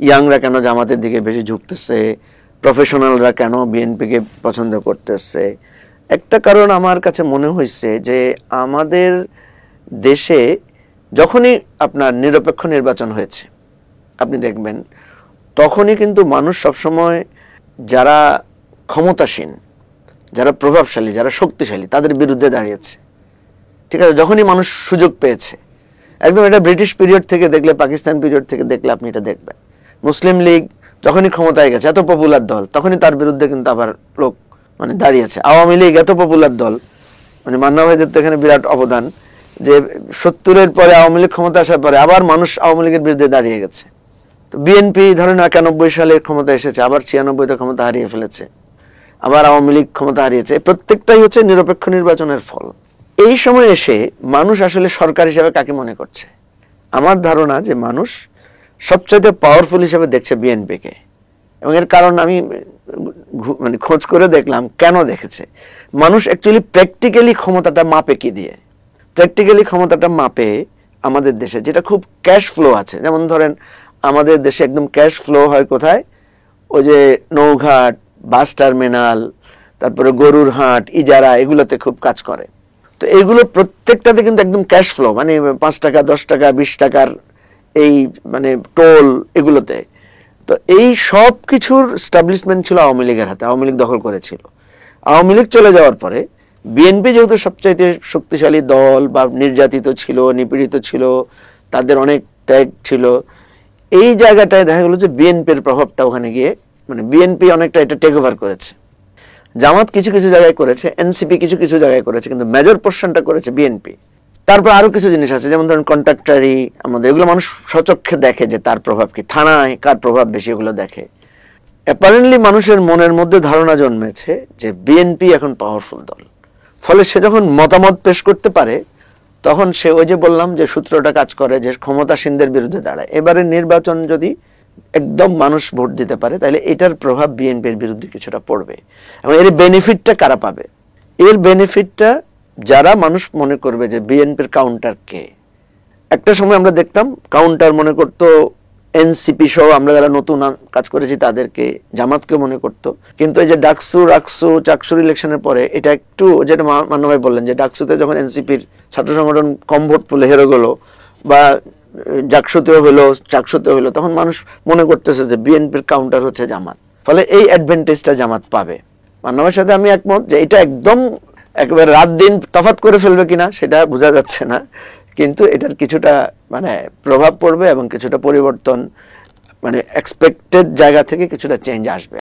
ইয়াংরা কেন জামাতের দিকে বেশি ঝুঁকতেছে, প্রফেশনালরা কেন বিএনপিকে পছন্দ করতেছে। একটা কারণ আমার কাছে মনে হয়েছে যে আমাদের দেশে যখনই আপনার নিরপেক্ষ নির্বাচন হয়েছে আপনি দেখবেন তখনই কিন্তু মানুষ সবসময় যারা ক্ষমতাসীন, যারা প্রভাবশালী, যারা শক্তিশালী তাদের বিরুদ্ধে দাঁড়িয়েছে। ঠিক আছে, যখনই মানুষ সুযোগ পেয়েছে, একদম এটা ব্রিটিশ পিরিয়ড থেকে দেখলে, পাকিস্তান পিরিয়ড থেকে দেখলে আপনি এটা দেখবেন। মুসলিম লীগ যখনই ক্ষমতায় গেছে, এত পপুলার দল, তখনই তার বিরুদ্ধে কিন্তু আবার লোক দাঁড়িয়েছে। আওয়ামী লীগ এত পপুলার দল, মান্না ভাইদের তো এখানে বিরাট অবদান, যে 70-এর পরে আওয়ামী লীগ ক্ষমতা আসার পরে আবার মানুষ আওয়ামী লীগের বিরুদ্ধে দাঁড়িয়ে গেছে। তো বিএনপি ধরেন 91 সালে ক্ষমতা এসেছে, আবার 96-তে ক্ষমতা হারিয়ে ফেলেছে, আবার আওয়ামী লীগ ক্ষমতা হারিয়েছে। প্রত্যেকটাই হচ্ছে নিরপেক্ষ নির্বাচনের ফল। এই সময় এসে মানুষ আসলে সরকার হিসাবে কাকে মনে করছে? আমার ধারণা যে মানুষ সবচাইতে পাওয়ারফুল হিসেবে দেখছে বিএনপিকে। এবং এর কারণ আমি খোঁজ করে দেখলাম কেন দেখেছে। মানুষ অ্যাকচুয়ালি প্র্যাকটিক্যালি ক্ষমতাটা মাপে কি দিয়ে? প্র্যাকটিক্যালি ক্ষমতাটা মাপে আমাদের দেশে যেটা খুব ক্যাশ ফ্লো আছে, যেমন ধরেন আমাদের দেশে একদম ক্যাশ ফ্লো হয় কোথায়? ওই যে নৌঘাট, বাস টার্মিনাল, তারপরে গরুর হাট, ইজারা, এগুলোতে খুব কাজ করে। তো এইগুলো প্রত্যেকটাতে কিন্তু একদম ক্যাশ ফ্লো, 5 টাকা, 10 টাকা, 20 টাকার এই টোল, এগুলোতে। তো এই সব কিছুর এস্টাবলিশমেন্ট ছিল আওয়ামী লীগের হাতে, আওয়ামী লীগ দখল করেছিল। আওয়ামী লীগ চলে যাওয়ার পরে বিএনপি যেহেতু সবচাইতে শক্তিশালী দল, বা নির্যাতিত ছিল, নিপীড়িত ছিল, তাদের অনেক ত্যাগ ছিল, এই জায়গাটায় দেখা গেল যে বিএনপির প্রভাবটা ওখানে গিয়ে বিএনপি অনেকটা এটা টেক ওভার করেছে। জামাত কিছু কিছু জায়গায় করেছে, এনসিপি কিছু কিছু জায়গায় করেছে, কিন্তু মেজর পোর্শনটা করেছে বিএনপি। তারপর আরো কিছু জিনিস আছে, যেমন ধরেন কন্ট্রাক্টরি, আমাদের এগুলো মানুষ সচক্ষে দেখে যে তার প্রভাব কি, থানায় কার প্রভাব বেশি, এগুলো দেখে। অ্যাপারেন্টলি মানুষের মনের মধ্যে ধারণা জন্মেছে যে বিএনপি এখন পাওয়ারফুল দল। ফলে সে যখন মতামত পেশ করতে পারে, তখন সে ওই যে বললাম যে সূত্রটা কাজ করে, যে ক্ষমতাসীনদের বিরুদ্ধে দাঁড়ায়। এবারে নির্বাচন যদি একদম মানুষ ভোট দিতে পারে, তাহলে এটার প্রভাব বিএনপির বিরুদ্ধে কিছুটা পড়বে। এবং এর বেনিফিটটা কারা পাবে? এর বেনিফিটটা যারা মানুষ মনে করবে যে বিএনপির কাউন্টার কে। একটা সময় আমরা দেখতাম কাউন্টার মনে করতো এনসিপি সহ আমরা যারা নতুন কাজ করেছি তাদেরকে, জামাতকে মনে করতো। কিন্তু এই যে ডাকসু, রাকসু, চাকসুর ইলেকশনের পরে এটা একটু, যেটা মান্না ভাই বললেন যে ডাকসুতে যখন এনসিপির ছাত্র সংগঠন কম ভোট পেলে হেরে গেল, বা জাকসুতেও হলো, চাকসুতেও হলো, তখন মানুষ মনে করতেছে যে বিএনপির কাউন্টার হচ্ছে জামাত। ফলে এই অ্যাডভান্টেজটা জামাত পাবে। মান্না ভাইয়ের সাথে আমি একমত যে এটা একদম একেবারে রাত দিন তফাৎ করে ফেলবে কিনা সেটা বোঝা যাচ্ছে না, কিন্তু এটার কিছুটা প্রভাব পড়বে এবং কিছুটা পরিবর্তন, এক্সপেক্টেড জায়গা থেকে কিছুটা চেঞ্জ আসবে।